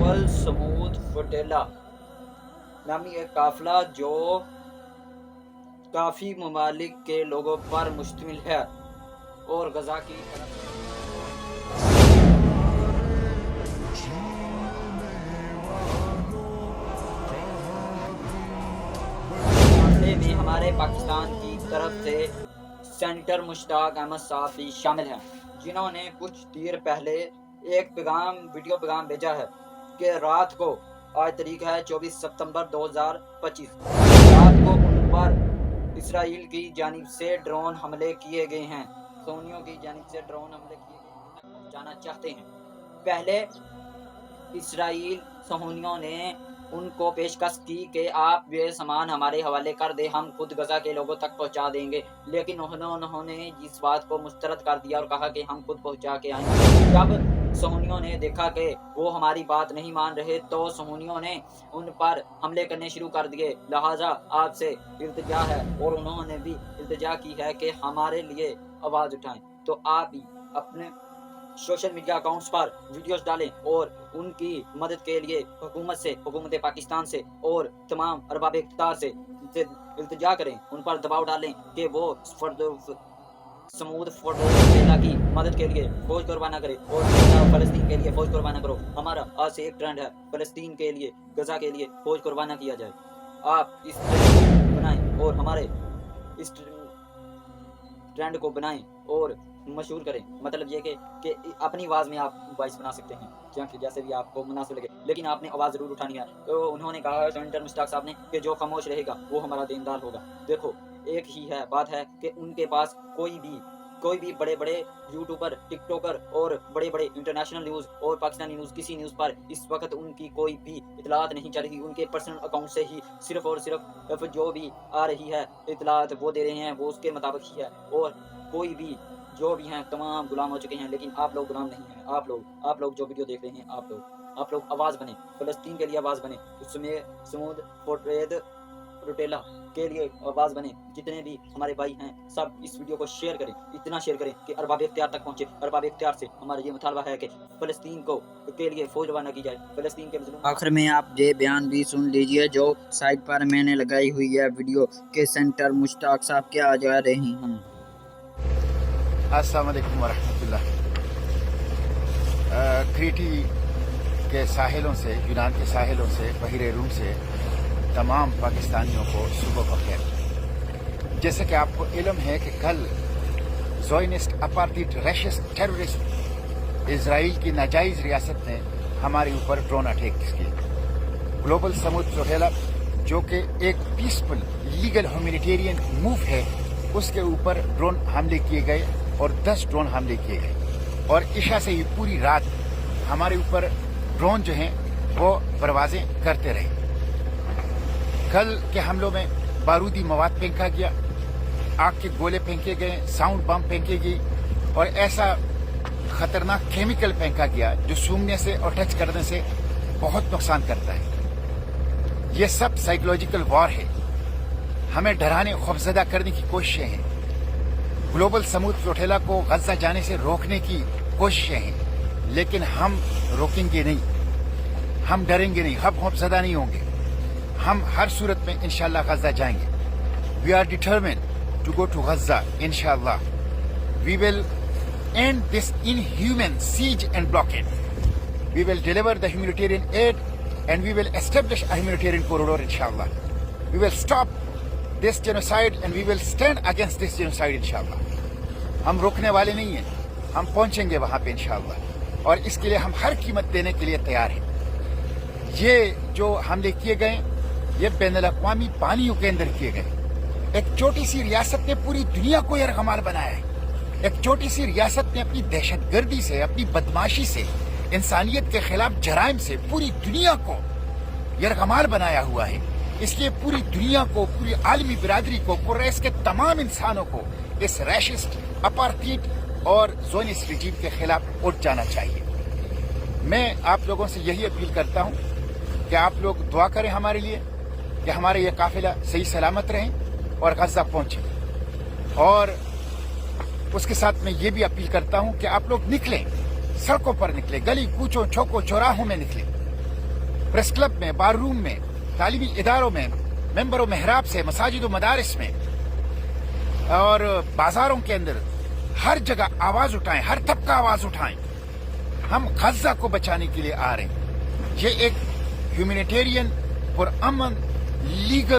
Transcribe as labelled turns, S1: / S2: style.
S1: Global समूद flotilla नामी एक काफिला जो काफ़ी ममालिक के लोगों पर मुश्तमिल है और गजा की तरफ मामले में हमारे पाकिस्तान की तरफ से सेनेटर मुश्ताक अहमद साफ़ी शामिल हैं, जिन्होंने कुछ देर पहले एक वीडियो पैगाम भेजा है कि रात को, आज तारीख है 24 सितंबर 2025, रात को उन पर इसराइल की जानिब से ड्रोन हमले किए गए हैं। सोनियों की जानिब से ड्रोन हमले किए गए हैं, पहुंचाना चाहते हैं। पहले इसराइल सोनियों ने उनको पेशकश की कि आप ये सामान हमारे हवाले कर दे, हम खुद गजा के लोगों तक पहुंचा देंगे, लेकिन उन्होंने इस बात को मुस्तरद कर दिया और कहा कि हम खुद पहुंचा के आएंगे। जब सोनियों ने देखा कि वो हमारी बात नहीं मान रहे तो सोनियों ने उन पर हमले करने शुरू कर दिए। लिहाजा आपसे इल्तिजा है और उन्होंने भी इल्तिजा की है कि हमारे लिए आवाज़ उठाएं। तो आप भी अपने सोशल मीडिया अकाउंट्स पर वीडियोस डालें और उनकी मदद के लिए हुकूमत पाकिस्तान से और तमाम अरबाब इख्तियार से इल्तिजा करें, उन पर दबाव डालें कि वो समूद फ्लोटिला की मदद के लिए फौज कुर्बाना करे और फ़लस्तीन के लिए फौज कुर्बाना करो। हमारा आज से एक ट्रेंड है, फ़लस्तीन के लिए, गजा के लिए फौज कुर्बाना किया जाए। आप इस ट्रेंड को बनाएं और हमारे इस ट्रेंड को बनाएं और मशहूर करें। मतलब ये कि अपनी आवाज़ में आप वॉइस बना सकते हैं, क्योंकि जैसे भी आपको मुनासिब लगे, लेकिन आपने आवाज़ ज़रूर उठानी है। तो उन्होंने कहा सेनेटर मुश्ताक साहब ने कि जो खामोश रहेगा वो हमारा देनदार होगा। देखो, एक ही है बात है कि उनके पास कोई भी बड़े बड़े यूट्यूबर, टिकटॉकर और बड़े बड़े इंटरनेशनल न्यूज़ और पाकिस्तानी न्यूज़, किसी न्यूज़ पर इस वक्त उनकी कोई भी इतलात नहीं चल रही। उनके पर्सनल अकाउंट से ही सिर्फ और सिर्फ जो भी आ रही है इतलात वो दे रहे हैं, वो उसके मुताबिक ही है। और कोई भी जो भी हैं तमाम गुलाम हो चुके हैं, लेकिन आप लोग गुलाम नहीं हैं। आप लोग जो वीडियो देख रहे हैं, आप लोग आवाज़ बने, फ़लस्तीन के लिए आवाज़ बने, उसमें समूद फ्लोटिला के लिए आवाज़ बने। जितने भी हमारे भाई हैं सब इस वीडियो को शेयर करें, इतना शेयर करें कि अरबाब इख्तियार तक पहुँचे। अरबाब इख्तियार से हमारा ये मुतालबा है कि फ़लस्तीन के लिए फ़ौज रवाना की जाए, फ़लस्तीन के मज़लूम। आखिर में आप ये बयान भी सुन लीजिए जो साइड पर मैंने लगाई हुई है वीडियो के सेनेटर मुश्ताक साहब क्या जा रही हैं।
S2: अस्सलाम वालेकुम वरहमतुल्लाह। क्रीटी के साहिलों से, यूनान के साहिलों से, बहिरे रूम से तमाम पाकिस्तानियों को सुबह बखैर। जैसे कि आपको इल्म है कि कल ज़ोयनिस्ट अपार्थिड रैशिस्ट टेररिस्ट इजराइल की नाजायज़ रियासत ने हमारे ऊपर ड्रोन अटैक किए। ग्लोबल समूद फ्लोटिला जो कि एक पीसफुल लीगल ह्यूमैनिटेरियन मूव है, उसके ऊपर ड्रोन हमले किए गए और 10 ड्रोन हमले किए गए। और इशा से ही पूरी रात हमारे ऊपर ड्रोन जो हैं वो परवाजें करते रहे। कल के हमलों में बारूदी मवाद फेंका गया, आग के गोले फेंके गए, साउंड बम फेंके गई और ऐसा खतरनाक केमिकल फेंका गया जो सूंघने से और टच करने से बहुत नुकसान करता है। ये सब साइकोलॉजिकल वॉर है, हमें डराने, खौफजदा करने की कोशिशें हैं। ग्लोबल समूद फ्लोटिला को गजा जाने से रोकने की कोशिशें हैं, लेकिन हम रोकेंगे नहीं, हम डरेंगे नहीं, हम खौफजदा नहीं होंगे। हम हर सूरत में इंशाअल्लाह गजा जाएंगे। We are determined to go to Gaza इंशाअल्लाह। We will end this inhuman siege and blockade. We will deliver the humanitarian aid and we will establish a humanitarian corridor inshallah. We will stop this genocide and we will stand against this genocide inshallah. हम रोकने वाले नहीं हैं, हम पहुंचेंगे वहां पे इंशाअल्लाह और इसके लिए हम हर कीमत देने के लिए तैयार हैं। ये जो हमले किए गए ये बैनुल-अक़वामी पानियों के अंदर किए गए। एक छोटी सी रियासत ने पूरी दुनिया को यरगमाल बनाया है। एक छोटी सी रियासत ने अपनी दहशतगर्दी से, अपनी बदमाशी से, इंसानियत के खिलाफ जराइम से पूरी दुनिया को यरगमाल बनाया हुआ है। इसलिए पूरी दुनिया को, पूरी आलमी बिरादरी को, कुरैश के तमाम इंसानों को इस रैशिस्ट, अपार्थिड और ज़ोनिस्ट रिजीम के खिलाफ उठ जाना चाहिए। मैं आप लोगों से यही अपील करता हूं कि आप लोग दुआ करें हमारे लिए कि हमारा ये काफिला सही सलामत रहें और गजा पहुंचे। और उसके साथ मैं ये भी अपील करता हूं कि आप लोग निकलें, सड़कों पर निकलें, गली कूचों, चौकों, चौराहों में निकलें। प्रेस क्लब में, बार रूम में, तालीमी इदारों में, मेंबरों महराब से, मसाजिद व मदारिस में और बाजारों के अंदर हर जगह आवाज उठाएं, हर तबका आवाज उठाएं। हम गजा को बचाने के लिए आ रहे हैं। ये एक ह्यूमैनिटेरियन और अमन लीगल